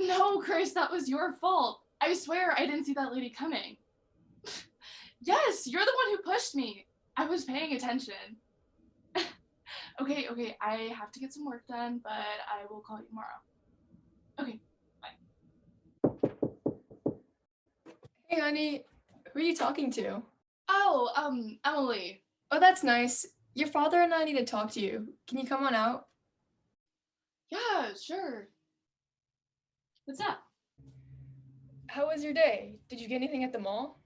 No, Chris, that was your fault. I swear I didn't see that lady coming. Yes, you're the one who pushed me. I was paying attention. Okay, I have to get some work done, but I will call you tomorrow. Okay, bye. Hey, honey, who are you talking to? Oh, Emily. Oh, that's nice. Your father and I need to talk to you. Can you come on out? Yeah, sure. What's up? How was your day? Did you get anything at the mall?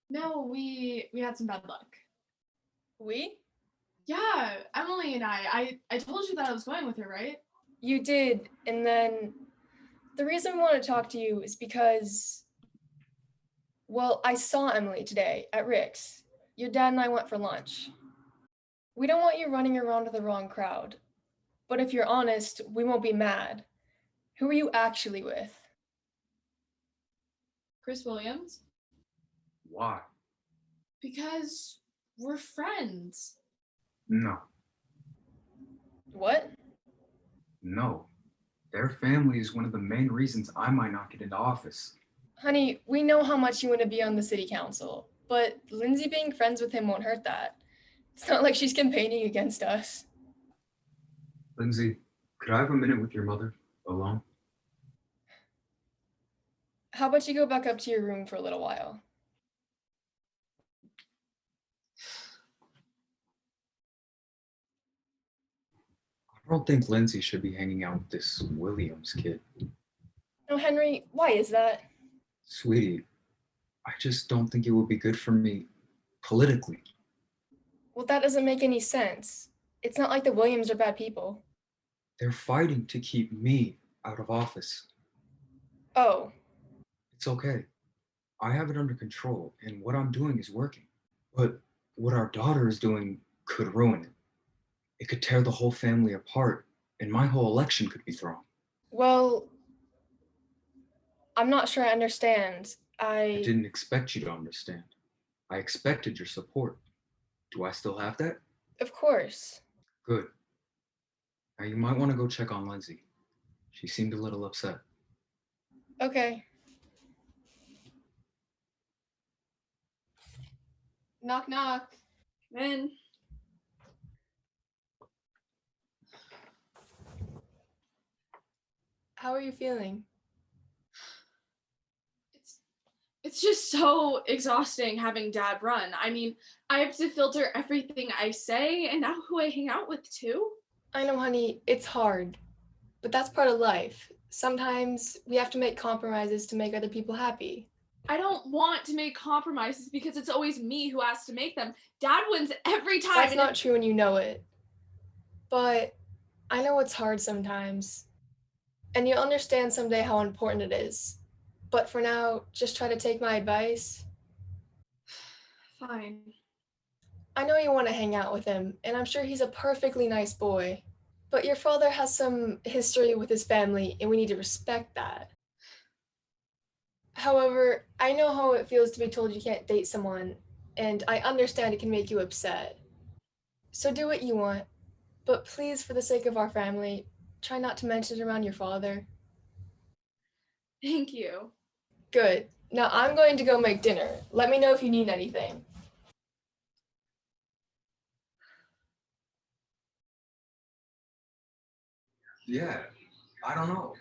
No, we had some bad luck. We? Yeah, Emily and I told you that I was going with her, right? You did, and then the reason we want to talk to you is because, well, I saw Emily today at Rick's. Your dad and I went for lunch. We don't want you running around with the wrong crowd, but if you're honest, we won't be mad. Who are you actually with? Chris Williams. Why? Because we're friends. No. What? No. Their family is one of the main reasons I might not get into office. Honey, we know how much you want to be on the city council, but Lindsay being friends with him won't hurt that. It's not like she's campaigning against us. Lindsay, could I have a minute with your mother, alone? How about you go back up to your room for a little while? I don't think Lindsay should be hanging out with this Williams kid. No, Henry, why is that? Sweetie, I just don't think it would be good for me politically. Well, that doesn't make any sense. It's not like the Williams are bad people. They're fighting to keep me out of office. Oh. It's okay. I have it under control, and what I'm doing is working. But what our daughter is doing could ruin it. It could tear the whole family apart, and my whole election could be thrown. Well, I'm not sure I understand. I didn't expect you to understand. I expected your support. Do I still have that? Of course. Good. Now you might want to go check on Lindsay. She seemed a little upset. Okay. Knock, knock. Come in. How are you feeling? It's just so exhausting having Dad run. I mean, I have to filter everything I say, and now who I hang out with too. I know, honey, it's hard, but that's part of life. Sometimes we have to make compromises to make other people happy. I don't want to make compromises because it's always me who has to make them. Dad wins every time. That's not true and you know it. But I know it's hard sometimes. And you'll understand someday how important it is. But for now, just try to take my advice. Fine. I know you want to hang out with him, and I'm sure he's a perfectly nice boy. But your father has some history with his family, and we need to respect that. However, I know how it feels to be told you can't date someone, and I understand it can make you upset. So do what you want, but please, for the sake of our family, try not to mention it around your father. Thank you. Good. Now I'm going to go make dinner. Let me know if you need anything. Yeah, I don't know.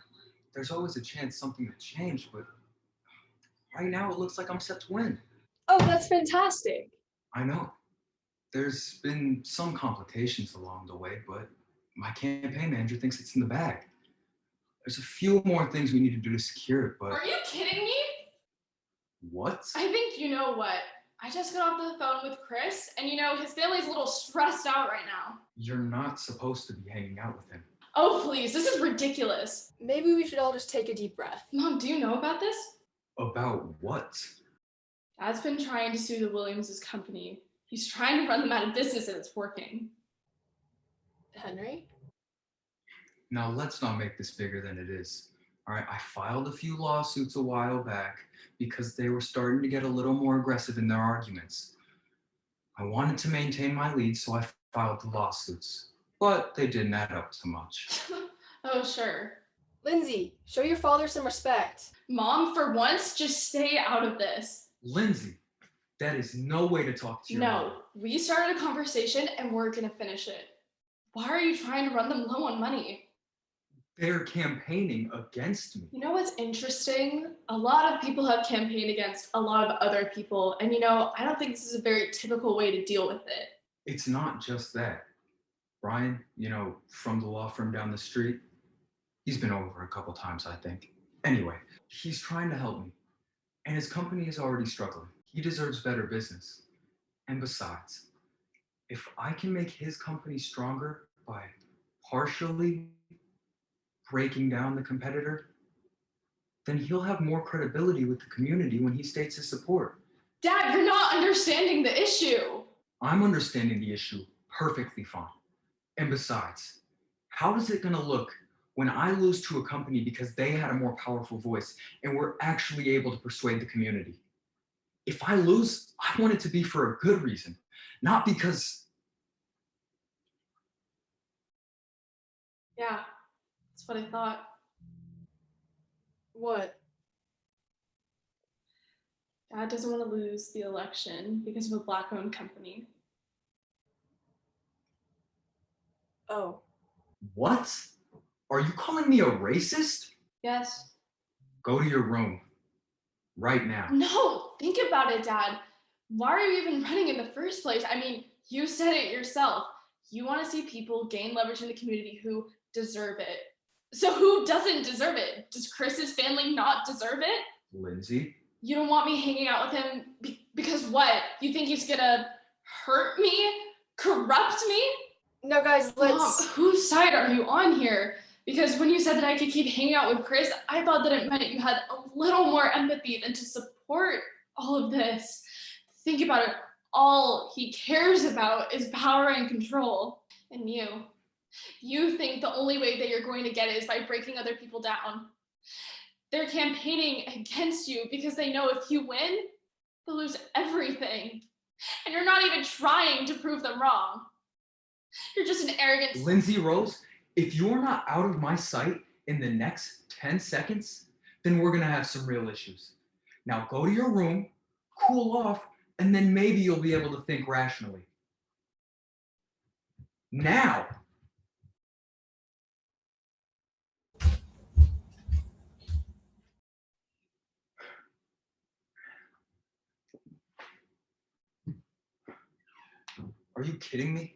There's always a chance something will change, but right now it looks like I'm set to win. Oh, that's fantastic. I know. There's been some complications along the way, but my campaign manager thinks it's in the bag. There's a few more things we need to do to secure it, but... Are you kidding me? What? I think you know what. I just got off the phone with Chris, and his family's a little stressed out right now. You're not supposed to be hanging out with him. Oh, please, this is ridiculous. Maybe we should all just take a deep breath. Mom, do you know about this? About what? Dad's been trying to sue the Williams' company. He's trying to run them out of business, and it's working. Henry? Now, let's not make this bigger than it is. All right, I filed a few lawsuits a while back because they were starting to get a little more aggressive in their arguments. I wanted to maintain my lead, so I filed the lawsuits, but they didn't add up to much. Oh, sure. Lindsay, show your father some respect. Mom, for once, just stay out of this. Lindsay, that is no way to talk to your mother. No, we started a conversation and we're gonna finish it. Why are you trying to run them low on money? They're campaigning against me. You know what's interesting? A lot of people have campaigned against a lot of other people, and I don't think this is a very typical way to deal with it. It's not just that. Brian, from the law firm down the street, he's been over a couple times, I think. Anyway, he's trying to help me, and his company is already struggling. He deserves better business. And besides, if I can make his company stronger by partially breaking down the competitor, then he'll have more credibility with the community when he states his support. Dad, you're not understanding the issue. I'm understanding the issue perfectly fine. And besides, how is it gonna look when I lose to a company because they had a more powerful voice and were actually able to persuade the community? If I lose, I want it to be for a good reason, not because... Yeah, that's what I thought. What? Dad doesn't want to lose the election because of a Black-owned company. Oh. What? Are you calling me a racist? Yes. Go to your room. Right now. No, think about it, Dad. Why are you even running in the first place? I mean, you said it yourself. You want to see people gain leverage in the community who deserve it. So who doesn't deserve it? Does Chris's family not deserve it? Lindsay? You don't want me hanging out with him because what? You think he's gonna hurt me? Corrupt me? No, guys, let's... Mom, whose side are you on here? Because when you said that I could keep hanging out with Chris, I thought that it meant you had a little more empathy than to support all of this. Think about it. All he cares about is power and control. And you think the only way that you're going to get it is by breaking other people down. They're campaigning against you because they know if you win, they'll lose everything. And you're not even trying to prove them wrong. You're just an arrogant... Lindsay Rose, if you're not out of my sight in the next 10 seconds, then we're gonna have some real issues. Now go to your room, cool off, and then maybe you'll be able to think rationally. Now! Are you kidding me?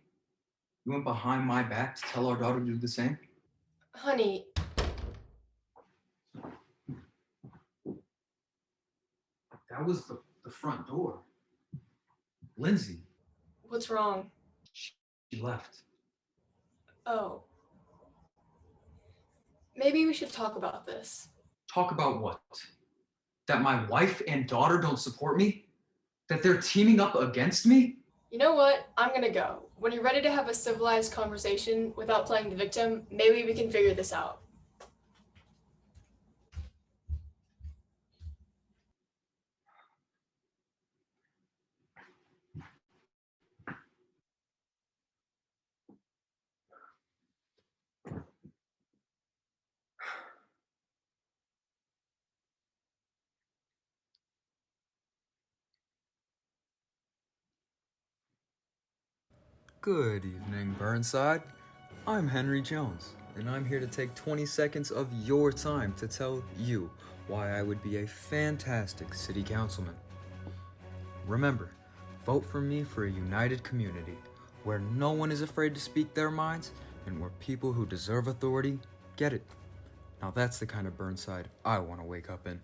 You went behind my back to tell our daughter to do the same? Honey. That was the front door. Lindsay. What's wrong? She left. Oh. Maybe we should talk about this. Talk about what? That my wife and daughter don't support me? That they're teaming up against me? You know what? I'm gonna go. When you're ready to have a civilized conversation without playing the victim, maybe we can figure this out. Good evening, Burnside. I'm Henry Jones, and I'm here to take 20 seconds of your time to tell you why I would be a fantastic city councilman. Remember, vote for me for a united community, where no one is afraid to speak their minds, and where people who deserve authority get it. Now that's the kind of Burnside I want to wake up in.